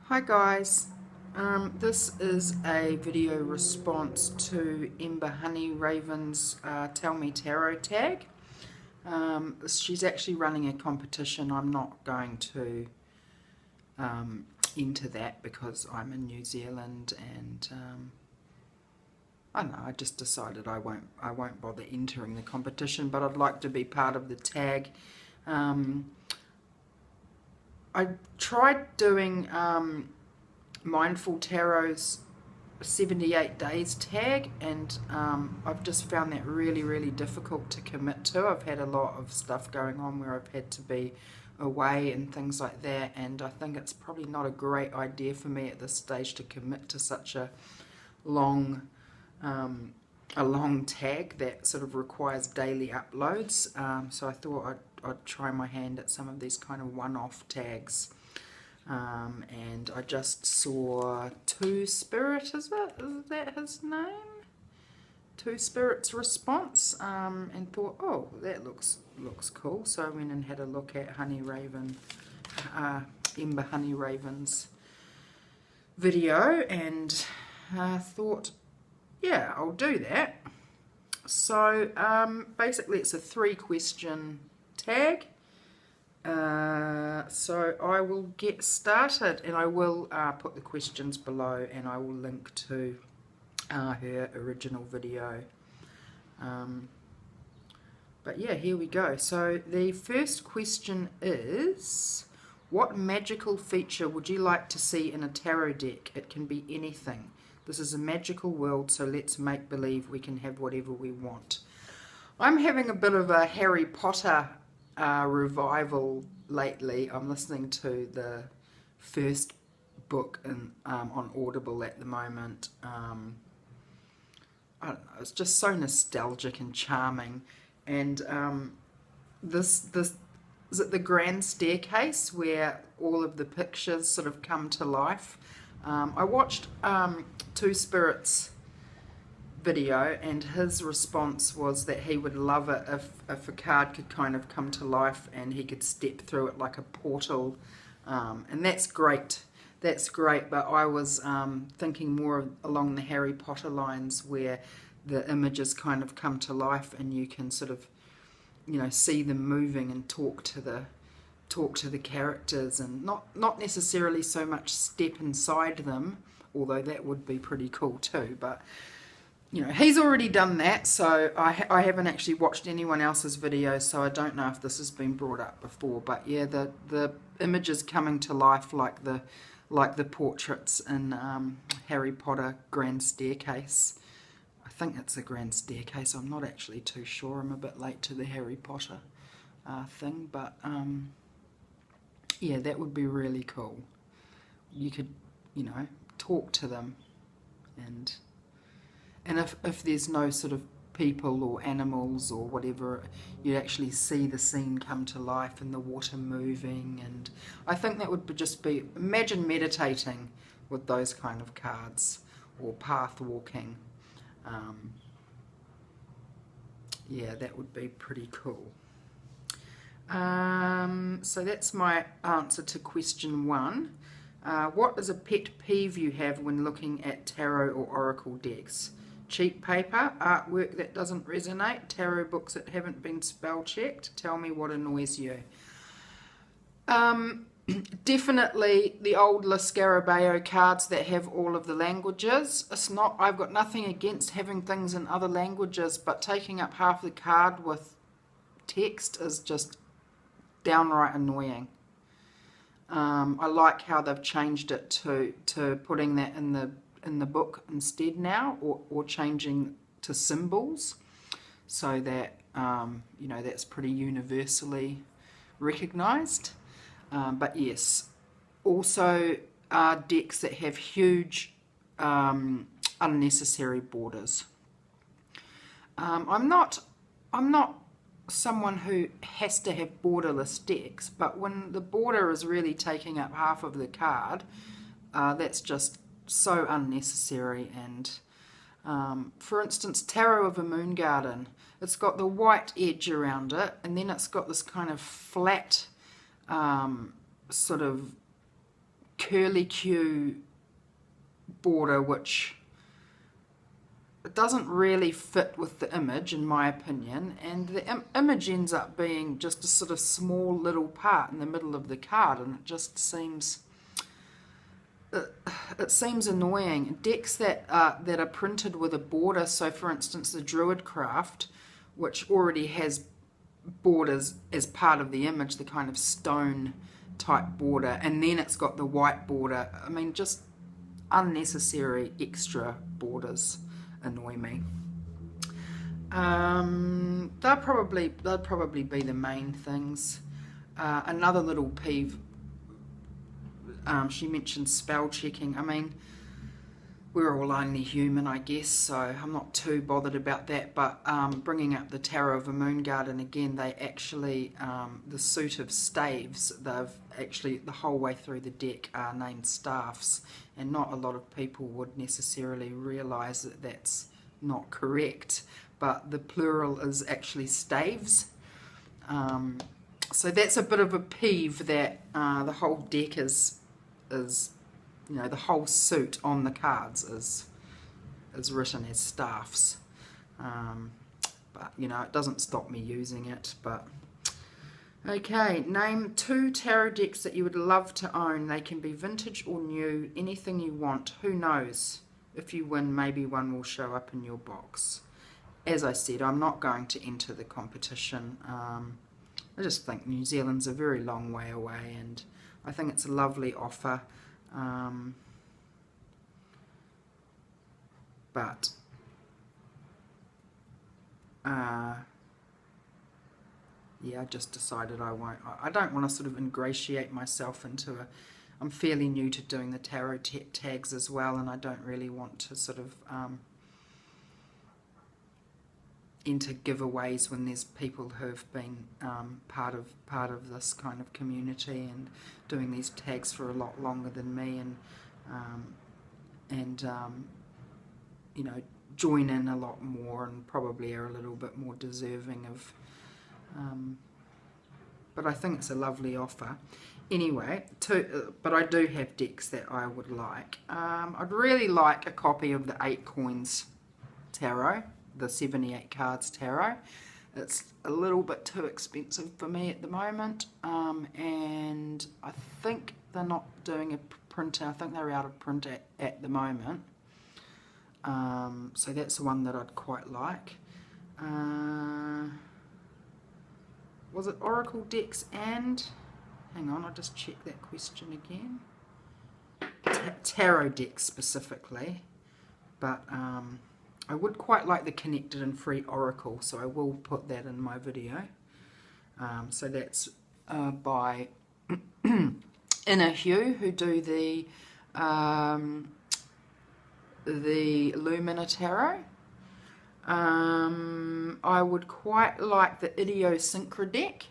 Hi guys, this is a video response to Ember HoneyRaven's Tell Me Tarot tag. She's actually running a competition. I'm not going to enter that because I'm in New Zealand and I don't know, I just decided I won't bother entering the competition, but I'd like to be part of the tag. I tried doing Mindful Tarot's 78 days tag, and I've just found that really difficult to commit to. I've had a lot of stuff going on where I've had to be away and things like that, and I think it's probably not a great idea for me at this stage to commit to such a long tag that sort of requires daily uploads. So I thought I'd try my hand at some of these kind of one-off tags. And I just saw Two Spirit, is that his name? Two Spirit's response, and thought, oh, that looks cool. So I went and had a look at HoneyRaven, Ember HoneyRaven's video, and thought, yeah, I'll do that. So basically it's a 3-question tag. So I will get started, and I will put the questions below, and I will link to her original video. But yeah, here we go. So the first question is, what magical feature would you like to see in a tarot deck? It can be anything. This is a magical world, so let's make believe we can have whatever we want. I'm having a bit of a Harry Potter revival lately. I'm listening to the first book on Audible at the moment. I don't know, it's just so nostalgic and charming. And this is it the Grand Staircase, where all of the pictures sort of come to life. I watched Two Spirits video, and his response was that he would love it if a card could kind of come to life and he could step through it like a portal, and that's great, but I was thinking more along the Harry Potter lines, where the images kind of come to life and you can sort of, you know, see them moving and talk to the characters, and not necessarily so much step inside them, although that would be pretty cool too. But you know, he's already done that, so I haven't actually watched anyone else's videos, so I don't know if this has been brought up before. But yeah, the images coming to life like the portraits in Harry Potter Grand Staircase. I think it's a Grand Staircase. I'm not actually too sure. I'm a bit late to the Harry Potter thing, but yeah, that would be really cool. You could, you know, talk to them, and if there's no sort of people or animals or whatever, you actually see the scene come to life and the water moving. And I think that would just be, imagine meditating with those kind of cards, or path walking. Yeah, that would be pretty cool. So that's my answer to question 1. What is a pet peeve you have when looking at tarot or oracle decks? Cheap paper, artwork that doesn't resonate, tarot books that haven't been spell checked. Tell me what annoys you. Definitely the old La Scarabeo cards that have all of the languages. It's not, I've got nothing against having things in other languages, but taking up half the card with text is just downright annoying. I like how they've changed it to putting that in the book instead now, or changing to symbols, so that you know, that's pretty universally recognized. But yes, also decks that have huge unnecessary borders. I'm not someone who has to have borderless decks, but when the border is really taking up half of the card, that's just so unnecessary. And for instance, Tarot of a Moon Garden, it's got the white edge around it, and then it's got this kind of flat sort of curly Q border, which it doesn't really fit with the image in my opinion, and the image ends up being just a sort of small little part in the middle of the card, and it just seems it seems annoying. Decks that are printed with a border, so for instance the Druidcraft, which already has borders as part of the image, the kind of stone type border, and then it's got the white border. I mean, just unnecessary extra borders annoy me. They'll probably be the main things. Another little peeve, she mentioned spell checking. I mean, we're all only human, I guess, so I'm not too bothered about that, but bringing up the Tarot of a Moon Garden again, they actually, the suit of staves, they've actually, the whole way through the deck are named staffs, and not a lot of people would necessarily realise that that's not correct, but the plural is actually staves. So that's a bit of a peeve, that the whole deck is you know, the whole suit on the cards is written as staffs. But you know, it doesn't stop me using it. But okay, name 2 tarot decks that you would love to own. They can be vintage or new, anything you want. Who knows? If you win, maybe one will show up in your box. As I said, I'm not going to enter the competition. I just think New Zealand's a very long way away, and I think it's a lovely offer. But yeah, I just decided I won't. I don't want to sort of ingratiate myself into a... I'm fairly new to doing the tarot tags as well, and I don't really want to sort of enter giveaways when there's people who've been part of this kind of community and doing these tags for a lot longer than me, and you know, join in a lot more and probably are a little bit more deserving of, but I think it's a lovely offer. Anyway, but I do have decks that I would like. I'd really like a copy of the 8 Coins Tarot, the 78 cards tarot. It's a little bit too expensive for me at the moment, and I think they're not doing a printer. I think they're out of print at the moment. So that's the one that I'd quite like. Was it Oracle decks and... Hang on, I'll just check that question again. Tarot decks specifically. But I would quite like the connected and free Oracle, so I will put that in my video. So that's by Inner Hue, who do the Lumina Tarot. I would quite like the Idiosyncra deck.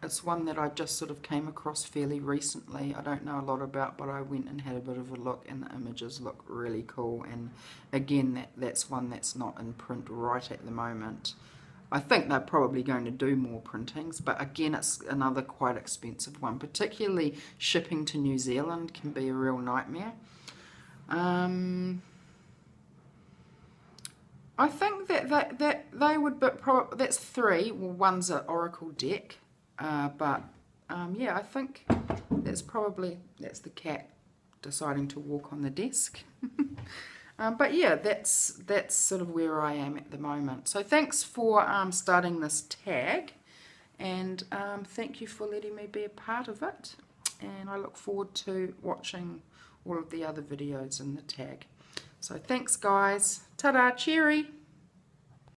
It's one that I just sort of came across fairly recently. I don't know a lot about, but I went and had a bit of a look, and the images look really cool. And again, that's one that's not in print right at the moment. I think they're probably going to do more printings, but again, it's another quite expensive one. Particularly shipping to New Zealand can be a real nightmare. I think that they would, but that's 3. Well, one's an Oracle deck, but yeah, I think that's the cat deciding to walk on the desk. But yeah, that's sort of where I am at the moment. So thanks for starting this tag, and thank you for letting me be a part of it. And I look forward to watching all of the other videos in the tag. So thanks guys. Ta-da, cheery.